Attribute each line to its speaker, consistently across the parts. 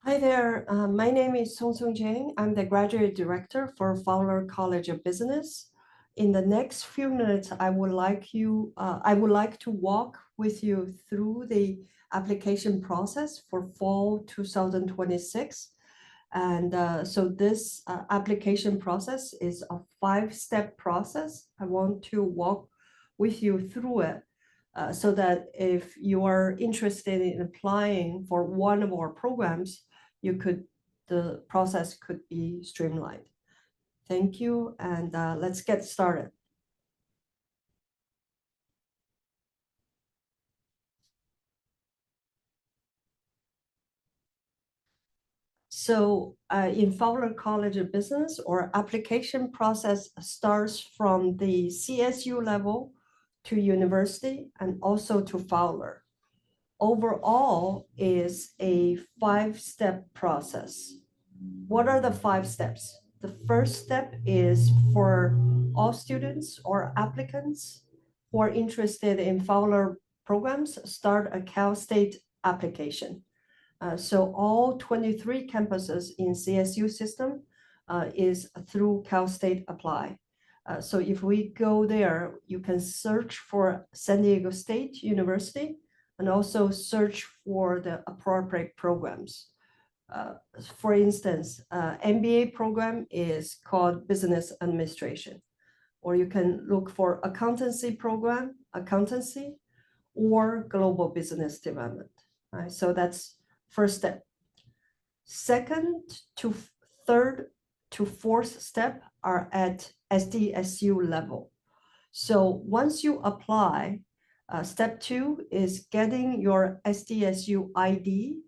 Speaker 1: Hi there. My name is Song Song Jang. I'm the graduate director for Fowler College of Business. In the next few minutes, I would like to walk with you through the application process for fall 2026. And so this application process is a 5-step process. I want to walk with you through it so that if you are interested in applying for one of our programs, the process could be streamlined. Thank you, and let's get started. So in Fowler College of Business, our application process starts from the CSU level to university and also to Fowler. Overall is a 5-step process. What are the 5 steps? The first step is for all students or applicants who are interested in Fowler programs, start a Cal State application. So all 23 campuses in CSU system is through Cal State Apply. So if we go there, you can search for San Diego State University and also search for the appropriate programs. For instance, MBA program is called Business Administration, or you can look for accountancy program, accountancy, or global business development. Right? So that's first step. Second to third to fourth step are at SDSU level. So once you apply, step 2 is getting your SDSU ID.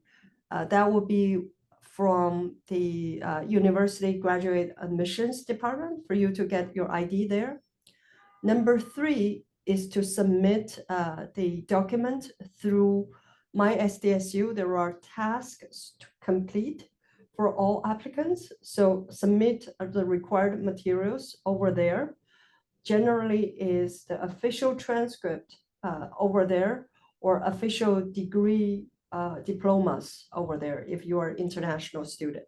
Speaker 1: That will be from the University Graduate Admissions Department for you to get your ID there. Number 3 is to submit the document through My SDSU. There are tasks to complete for all applicants. So submit the required materials over there. Generally is the official transcript over there or official degree diplomas over there if you are an international student.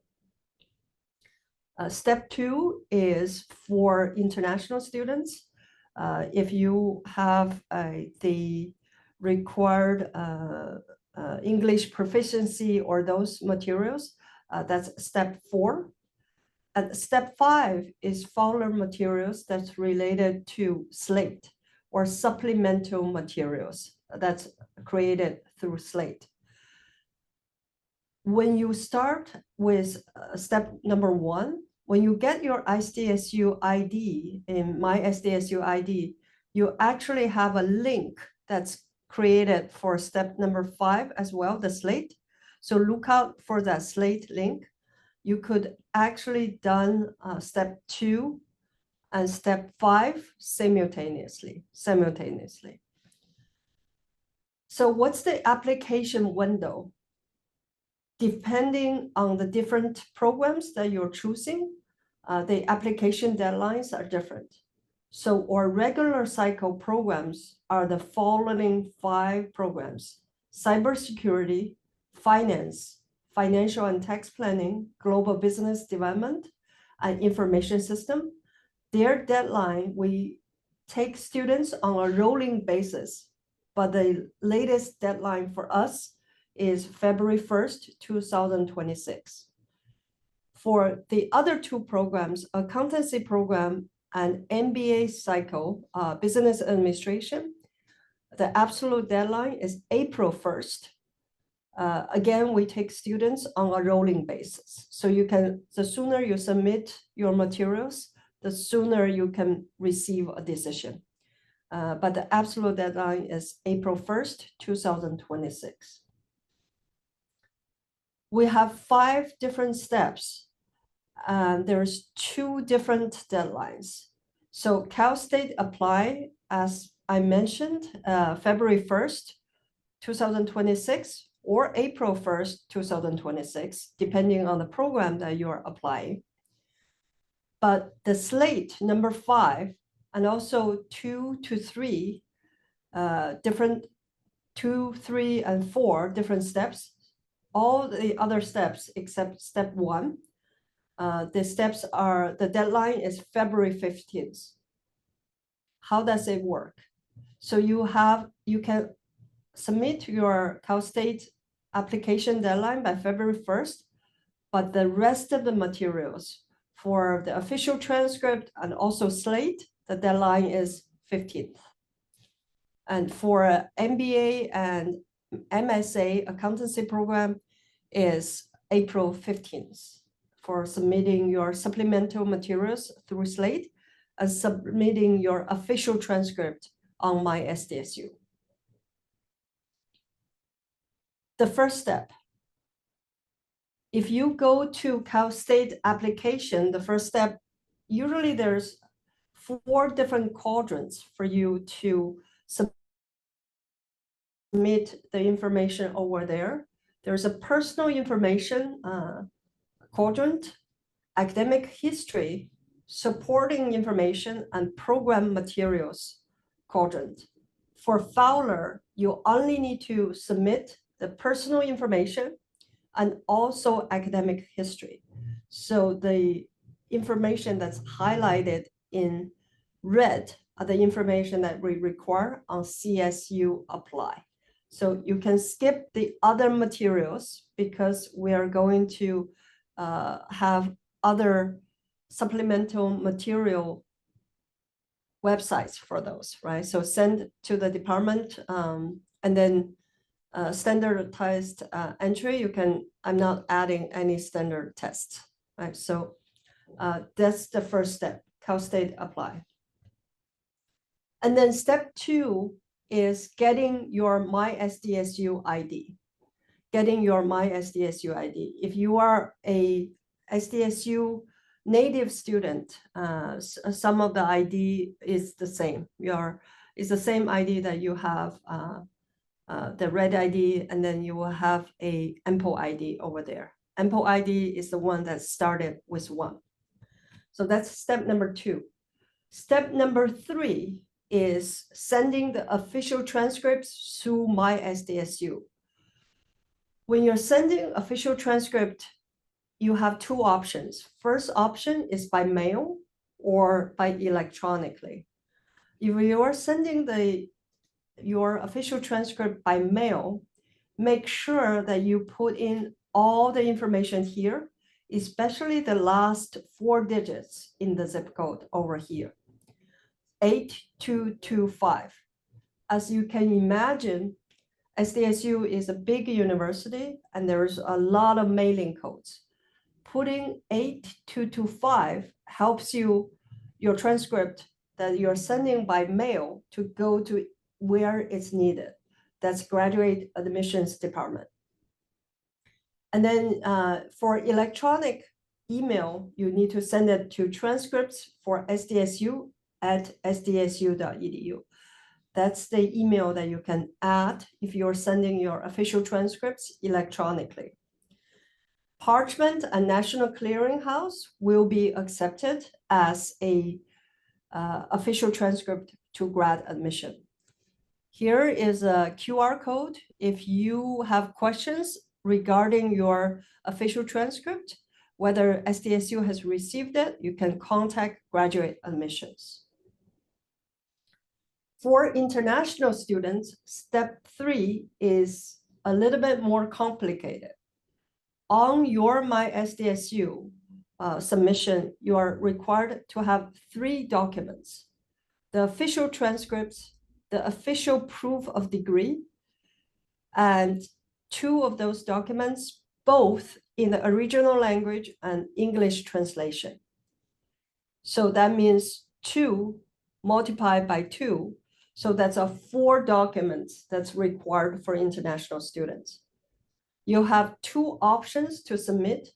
Speaker 1: Step 2 is for international students. If you have the required English proficiency or those materials, that's step 4. And step 5 is Fowler materials that's related to SLATE or supplemental materials that's created through SLATE. When you start with step number 1, when you get your SDSU ID in My SDSU ID, you actually have a link that's created for step number 5 as well, the SLATE. So look out for that SLATE link. You could actually done step 2 and step 5 simultaneously. So what's the application window? Depending on the different programs that you're choosing, the application deadlines are different. So our regular cycle programs are the following 5 programs: cybersecurity, finance, financial and tax planning, global business development, and information system. Their deadline, we take students on a rolling basis, but the latest deadline for us is February 1st, 2026. For the other 2 programs, accountancy program and MBA cycle, business administration, the absolute deadline is April 1st. Again, we take students on a rolling basis. So the sooner you submit your materials, the sooner you can receive a decision. But the absolute deadline is April 1st, 2026. We have 5 different steps. There's 2 different deadlines. So Cal State Apply, as I mentioned, February 1st, 2026, or April 1st, 2026, depending on the program that you're applying. But the SLATE number 5, and also 2 to 3, 2, 3, and 4 different steps. all the other steps except step 1. The deadline is February 15th. How does it work? So you can submit your Cal State application deadline by February 1st, but the rest of the materials for the official transcript and also slate, the deadline is 15th. And for MBA and MSA accountancy program is April 15th for submitting your supplemental materials through slate and submitting your official transcript on my SDSU. The first step, if you go to Cal State application, the first step, usually there's 4 different quadrants for you to submit the information over there. There's a personal information quadrant, academic history, supporting information, and program materials quadrant. For Fowler, you only need to submit the personal information and also academic history. So the information that's highlighted in red are the information that we require on CSU apply. So you can skip the other materials because we are going to have other supplemental material websites for those, right? So send to the department and then standardized entry, I'm not adding any standard tests, right? So that's the first step, Cal State apply. And then step 2 is getting your My SDSU ID. Getting your My SDSU ID. If you are a SDSU native student, some of the ID is the same. It's the same ID that you have, the red ID, and then you will have a ample ID over there. Ample ID is the one that started with 1. So that's step number 2. Step number 3 is sending the official transcripts through My SDSU. When you're sending official transcript, you have 2 options. First option is by mail or by electronically. If you are sending your official transcript by mail, make sure that you put in all the information here, especially the last 4 digits in the zip code over here, 8225. As you can imagine, SDSU is a big university and there's a lot of mailing codes. Putting 8225 helps your transcript that you're sending by mail to go to where it's needed. That's graduate admissions department. And then for electronic email, you need to send it to transcripts for SDSU at sdsu.edu. That's the email that you can add if you're sending your official transcripts electronically. Parchment and National Clearinghouse will be accepted as a official transcript to grad admission. Here is a QR code. If you have questions regarding your official transcript, whether SDSU has received it, you can contact graduate admissions. For international students, step 3 is a little bit more complicated. On your My SDSU submission, you are required to have 3 documents: the official transcripts, the official proof of degree, and 2 of those documents, both in the original language and English translation. So that means 2 multiplied by 2. So that's 4 documents that's required for international students. You have 2 options to submit.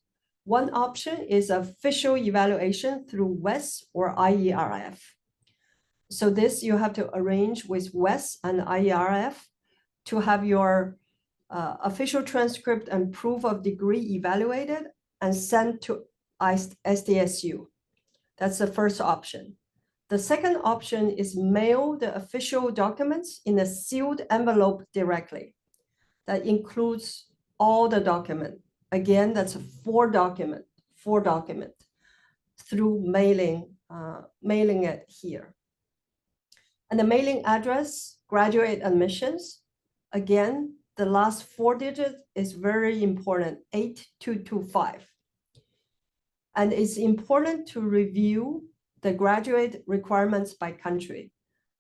Speaker 1: One option is official evaluation through WES or IERF. So this you have to arrange with WES and IERF to have your official transcript and proof of degree evaluated and sent to SDSU. That's the first option. The second option is mail the official documents in a sealed envelope directly. That includes all the document. Again, that's four document through mailing it here. And the mailing address, graduate admissions, again, the last four digits is very important, 8225. And it's important to review the graduate requirements by country.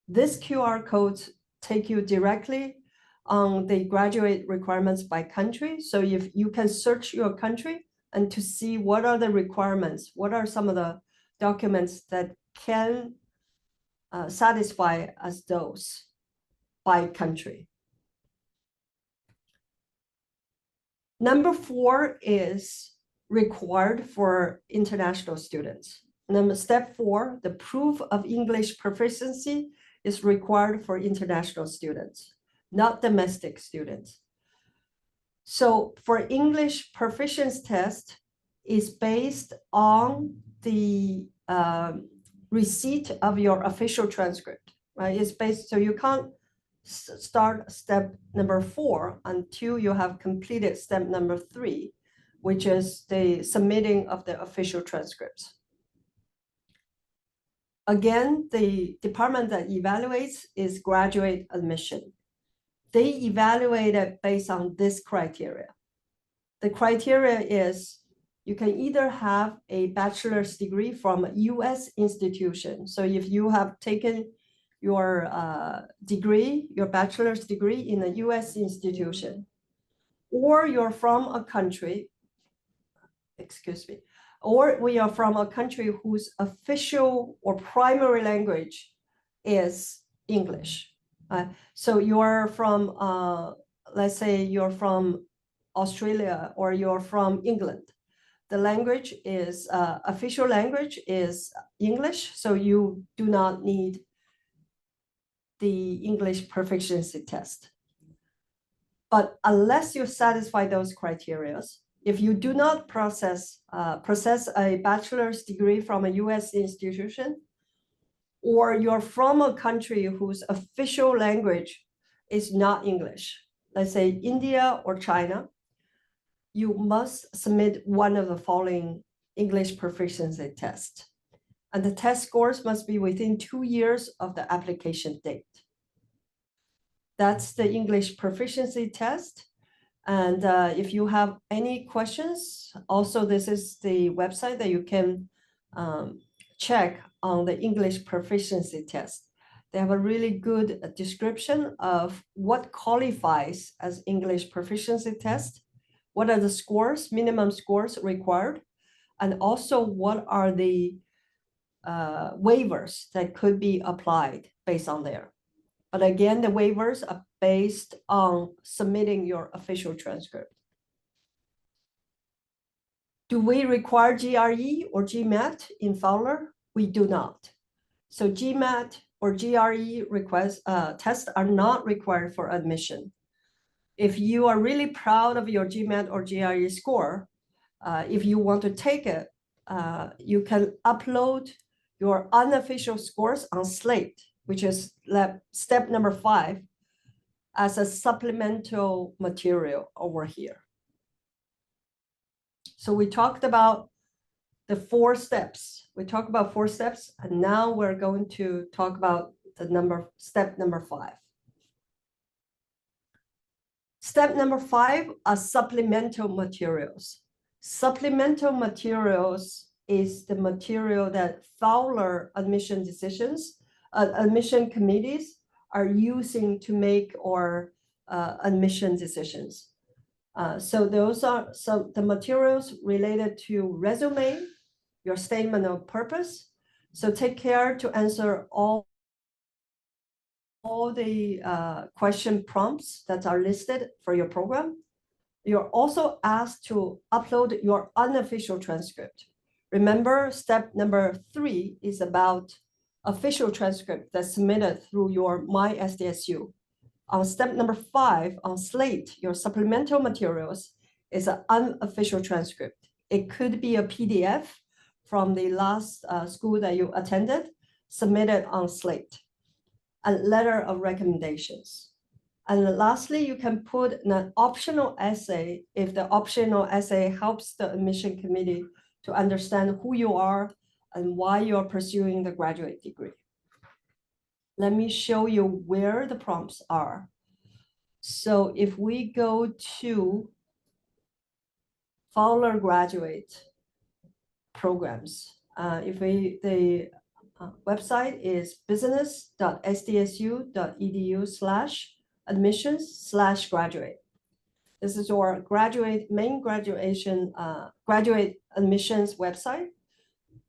Speaker 1: This QR codes take you directly on the graduate requirements by country. So if you can search your country and to see what are the requirements, what are some of the documents that can satisfy as those by country. Number 4 is required for international students. Step 4, the proof of English proficiency is required for international students, not domestic students. So for English proficiency test is based on the receipt of your official transcript, right? It's based, so you can't start step number 4 until you have completed step number 3, which is the submitting of the official transcripts. Again, the department that evaluates is graduate admission. They evaluate it based on this criteria. The criteria is you can either have a bachelor's degree from a US institution. So if you have taken your degree, your bachelor's degree in a US institution, or you're from a country, or we are from a country whose official or primary language is English. So you're from, let's say you're from Australia or you're from England. The language is, official language is English, so you do not need the English proficiency test. But unless you satisfy those criteria, if you do not possess a bachelor's degree from a US institution, or you're from a country whose official language is not English, let's say India or China, you must submit one of the following English proficiency tests. And the test scores must be within 2 years of the application date. That's the English proficiency test. And if you have any questions, also this is the website that you can check on the English proficiency test. They have a really good description of what qualifies as English proficiency test, what are the scores, minimum scores required, and also what are the waivers that could be applied based on there. But again, the waivers are based on submitting your official transcript. Do we require GRE or GMAT in Fowler? We do not. So GMAT or GRE tests are not required for admission. If you are really proud of your GMAT or GRE score, if you want to take it, you can upload your unofficial scores on Slate, which is step number 5, as a supplemental material over here. So we talked about the 4 steps. We talked about 4 steps, and now we're going to talk about the step number 5. Step number 5 are supplemental materials. Supplemental materials is the material that Fowler admission committees are using to make our admission decisions. So those are the materials related to resume, your statement of purpose. So take care to answer all the question prompts that are listed for your program. You're also asked to upload your unofficial transcript. Remember, step number 3 is about official transcript that's submitted through your My SDSU. On step number 5, on Slate, your supplemental materials is an unofficial transcript. It could be a PDF from the last school that you attended, submitted on Slate. A letter of recommendations. And lastly, you can put an optional essay if the optional essay helps the admission committee to understand who you are and why you're pursuing the graduate degree. Let me show you where the prompts are. So if we go to Fowler graduate programs, the website is business.sdsu.edu/admissions/graduate. This is our graduate admissions website.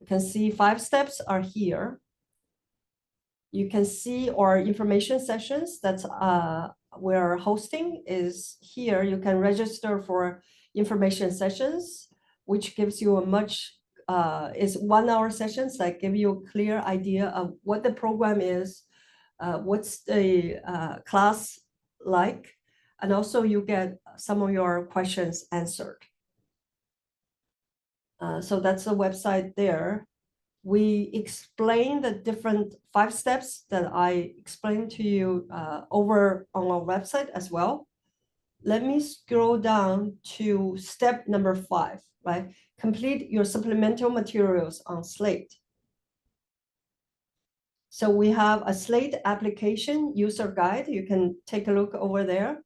Speaker 1: You can see 5 steps are here. You can see our information sessions that's we're hosting is here. You can register for information sessions, which gives you a much, is 1-hour sessions that give you a clear idea of what the program is, what's the class like, and also you get some of your questions answered. So that's the website there. We explain the different 5 steps that I explained to you over on our website as well. Let me scroll down to step number 5, right? Complete your supplemental materials on Slate. So we have a Slate application user guide. You can take a look over there.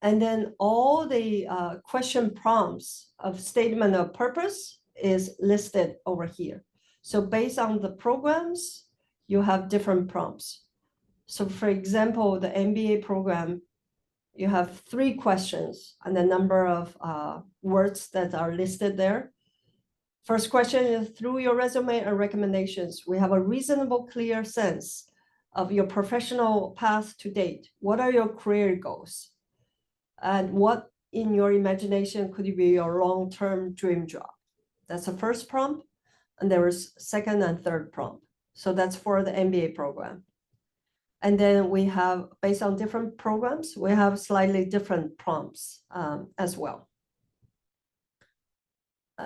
Speaker 1: And then all the question prompts of statement of purpose is listed over here. So based on the programs, you have different prompts. So for example, the MBA program, you have 3 questions and the number of words that are listed there. First question is, through your resume and recommendations, we have a reasonable, clear sense of your professional path to date. What are your career goals? And what in your imagination could be your long-term dream job? That's the first prompt. And there is second and third prompt. So that's for the MBA program. And then we have, based on different programs, we have slightly different prompts as well.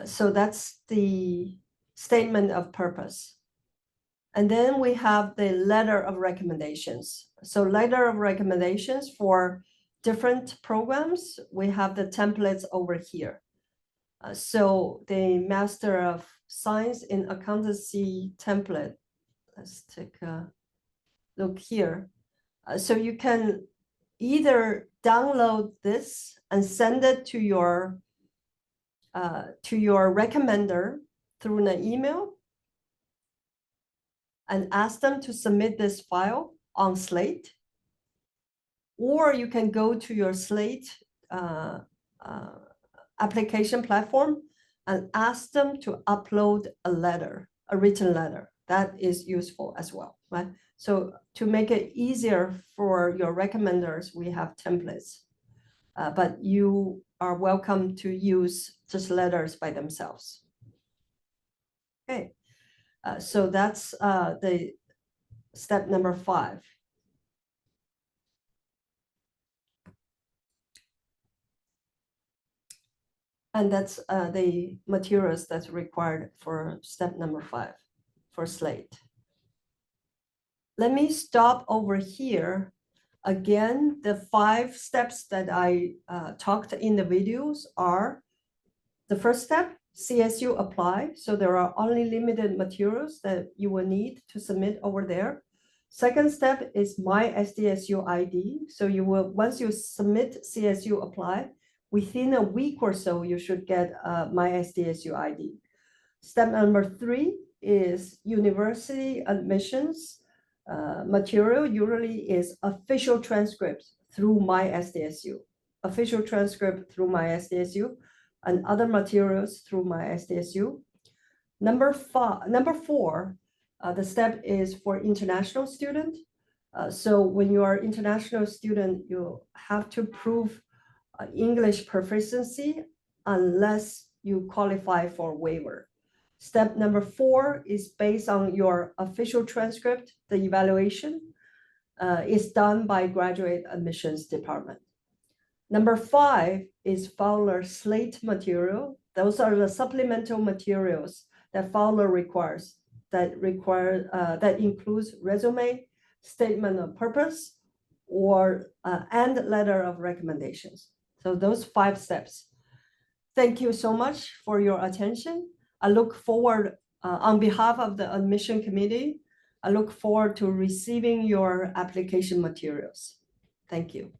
Speaker 1: So that's the statement of purpose. And then we have the letter of recommendations. So letter of recommendations for different programs, we have the templates over here. So the Master of Science in Accountancy template, let's take a look here. So you can either download this and send it to your recommender through an email and ask them to submit this file on Slate. Or you can go to your Slate application platform and ask them to upload a letter, a written letter. That is useful as well, right? So to make it easier for your recommenders, we have templates, but you are welcome to use just letters by themselves. Okay, so that's the step number 5. And that's the materials that's required for step number 5 for Slate. Let me stop over here. Again, the 5 steps that I talked in the videos are the first step, CSU apply. So there are only limited materials that you will need to submit over there. Second step is my SDSU ID. So you will, once you submit CSU apply, within a week or so, you should get my SDSU ID. Step number 3 is university admissions material. Usually is official transcripts through my SDSU, official transcript through my SDSU, and other materials through my SDSU. Number 4, the step is for international student. So when you are international student, you have to prove English proficiency unless you qualify for waiver. Step number 4 is based on your official transcript. The evaluation is done by graduate admissions department. Number 5 is Fowler Slate material. Those are the supplemental materials that Fowler requires, that includes resume, statement of purpose, or and letter of recommendations. So those 5 steps. Thank you so much for your attention. I look forward, on behalf of the admission committee, I look forward to receiving your application materials. Thank you.